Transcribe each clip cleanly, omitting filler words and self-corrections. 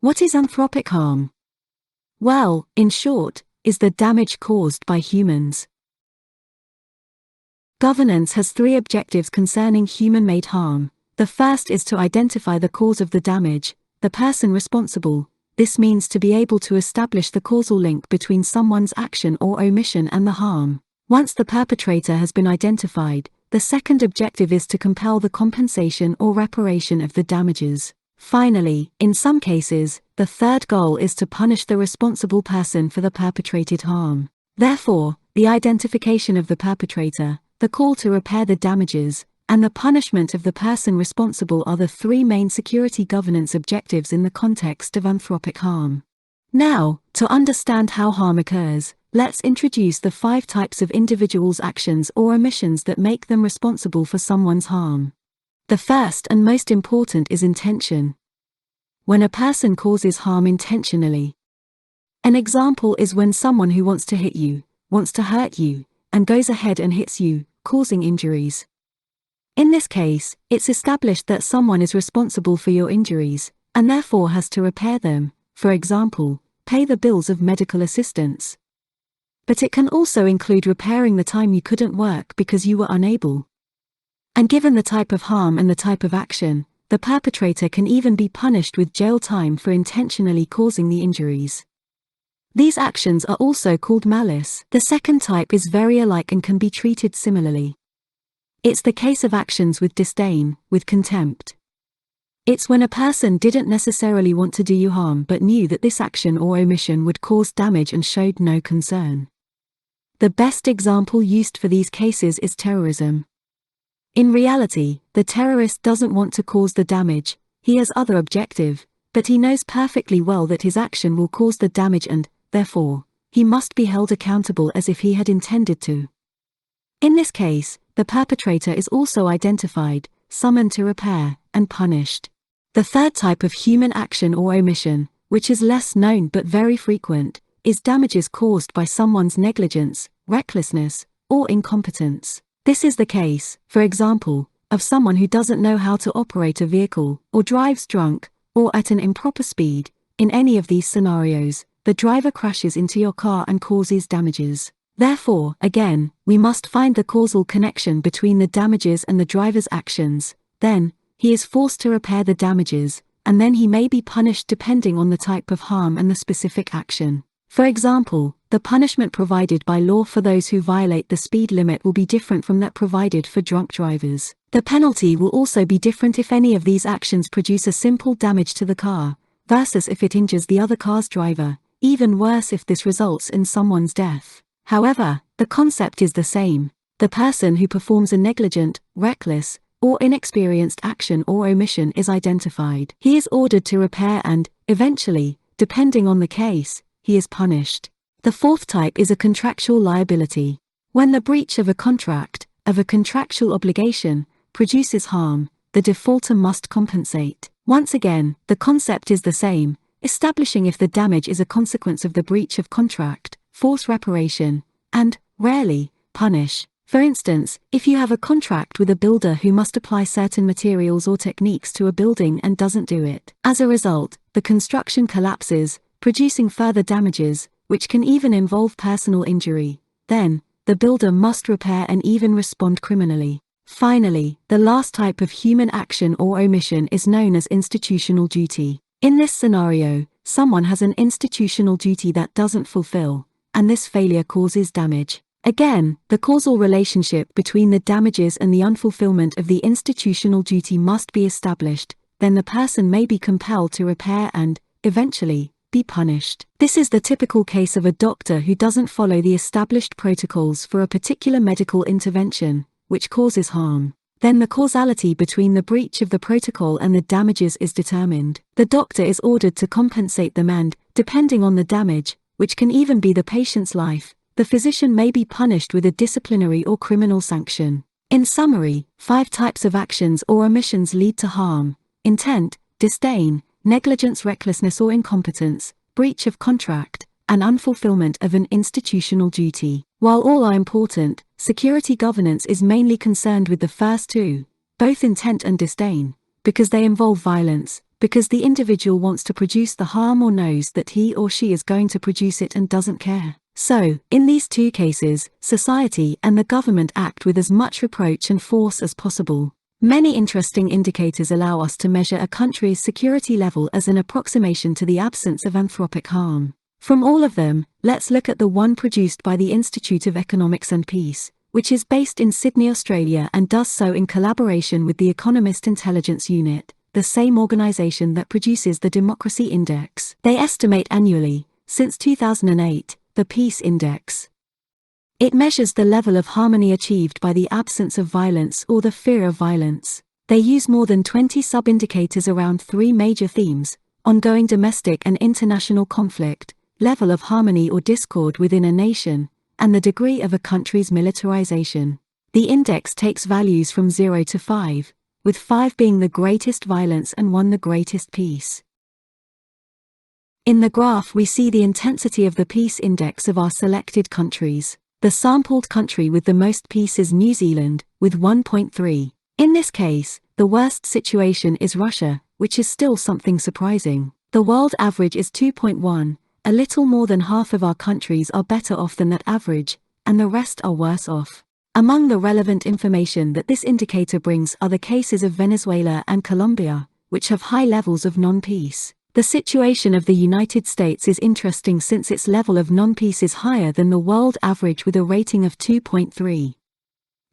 What is anthropic harm? Well, in short, is the damage caused by humans. Governance has three objectives concerning human-made harm. The first is to identify the cause of the damage, the person responsible. This means to be able to establish the causal link between someone's action or omission and the harm. Once the perpetrator has been identified, the second objective is to compel the compensation or reparation of the damages. Finally, in some cases, the third goal is to punish the responsible person for the perpetrated harm. Therefore, the identification of the perpetrator, the call to repair the damages, and the punishment of the person responsible are the three main security governance objectives in the context of anthropic harm. Now, to understand how harm occurs, let's introduce the 5 types of individuals' actions or omissions that make them responsible for someone's harm. The first and most important is intention. When a person causes harm intentionally. An example is when someone who wants to hit you, wants to hurt you, and goes ahead and hits you, causing injuries. In this case, it's established that someone is responsible for your injuries, and therefore has to repair them, for example, pay the bills of medical assistance. But it can also include repairing the time you couldn't work because you were unable. And given the type of harm and the type of action, the perpetrator can even be punished with jail time for intentionally causing the injuries. These actions are also called malice. The second type is very alike and can be treated similarly. It's the case of actions with disdain, with contempt. It's when a person didn't necessarily want to do you harm but knew that this action or omission would cause damage and showed no concern. The best example used for these cases is terrorism. In reality, the terrorist doesn't want to cause the damage, he has other objective, but he knows perfectly well that his action will cause the damage and, therefore, he must be held accountable as if he had intended to. In this case, the perpetrator is also identified, summoned to repair, and punished. The third type of human action or omission, which is less known but very frequent, is damages caused by someone's negligence, recklessness, or incompetence. This is the case, for example, of someone who doesn't know how to operate a vehicle, or drives drunk, or at an improper speed. In any of these scenarios, the driver crashes into your car and causes damages. Therefore, again, we must find the causal connection between the damages and the driver's actions. Then, he is forced to repair the damages, and then he may be punished depending on the type of harm and the specific action. For example, the punishment provided by law for those who violate the speed limit will be different from that provided for drunk drivers. The penalty will also be different if any of these actions produce a simple damage to the car, versus if it injures the other car's driver, even worse if this results in someone's death. However, the concept is the same. The person who performs a negligent, reckless, or inexperienced action or omission is identified. He is ordered to repair and, eventually, depending on the case, he is punished. The fourth type is a contractual liability. When the breach of a contract, of a contractual obligation, produces harm, the defaulter must compensate. Once again, the concept is the same, establishing if the damage is a consequence of the breach of contract, force reparation, and, rarely, punish. For instance, if you have a contract with a builder who must apply certain materials or techniques to a building and doesn't do it. As a result, the construction collapses, producing further damages, which can even involve personal injury. Then, the builder must repair and even respond criminally. Finally, the last type of human action or omission is known as institutional duty. In this scenario, someone has an institutional duty that doesn't fulfill, and this failure causes damage. Again, the causal relationship between the damages and the unfulfillment of the institutional duty must be established, then the person may be compelled to repair and, eventually, be punished. This is the typical case of a doctor who doesn't follow the established protocols for a particular medical intervention, which causes harm. Then the causality between the breach of the protocol and the damages is determined. The doctor is ordered to compensate them and, depending on the damage, which can even be the patient's life, the physician may be punished with a disciplinary or criminal sanction. In summary, 5 types of actions or omissions lead to harm: intent, disdain, negligence, recklessness or incompetence, breach of contract, and unfulfillment of an institutional duty. While all are important, security governance is mainly concerned with the first 2, both intent and disdain, because they involve violence, because the individual wants to produce the harm or knows that he or she is going to produce it and doesn't care. So, in these two cases, society and the government act with as much reproach and force as possible. Many interesting indicators allow us to measure a country's security level as an approximation to the absence of anthropic harm. From all of them, let's look at the one produced by the Institute of Economics and Peace, which is based in Sydney, Australia and does so in collaboration with the Economist Intelligence Unit, the same organization that produces the Democracy Index. They estimate annually, since 2008, the Peace Index. It measures the level of harmony achieved by the absence of violence or the fear of violence. They use more than 20 sub-indicators around three major themes: ongoing domestic and international conflict, level of harmony or discord within a nation, and the degree of a country's militarization. The index takes values from 0 to 5, with 5 being the greatest violence and 1 the greatest peace. In the graph we see the intensity of the peace index of our selected countries. The sampled country with the most peace is New Zealand, with 1.3. In this case, the worst situation is Russia, which is still something surprising. The world average is 2.1, a little more than half of our countries are better off than that average, and the rest are worse off. Among the relevant information that this indicator brings are the cases of Venezuela and Colombia, which have high levels of non-peace. The situation of the United States is interesting since its level of non-peace is higher than the world average with a rating of 2.3.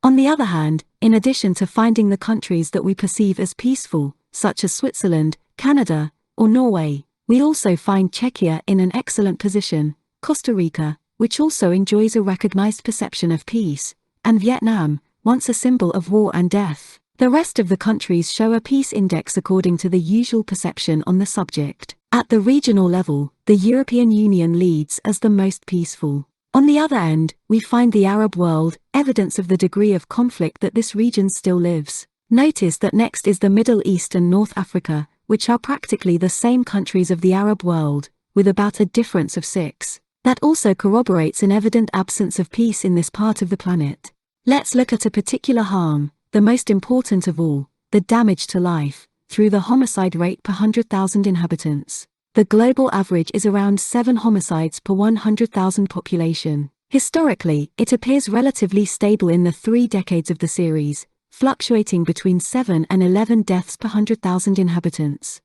On the other hand, in addition to finding the countries that we perceive as peaceful, such as Switzerland, Canada, or Norway, we also find Czechia in an excellent position, Costa Rica, which also enjoys a recognized perception of peace, and Vietnam, once a symbol of war and death. The rest of the countries show a peace index according to the usual perception on the subject. At the regional level, the European Union leads as the most peaceful. On the other end, we find the Arab world, evidence of the degree of conflict that this region still lives. Notice that next is the Middle East and North Africa, which are practically the same countries of the Arab world, with about a difference of 6. That also corroborates an evident absence of peace in this part of the planet. Let's look at a particular harm, the most important of all, the damage to life, through the homicide rate per 100,000 inhabitants. The global average is around 7 homicides per 100,000 population. Historically, it appears relatively stable in the 3 decades of the series, fluctuating between 7 and 11 deaths per 100,000 inhabitants.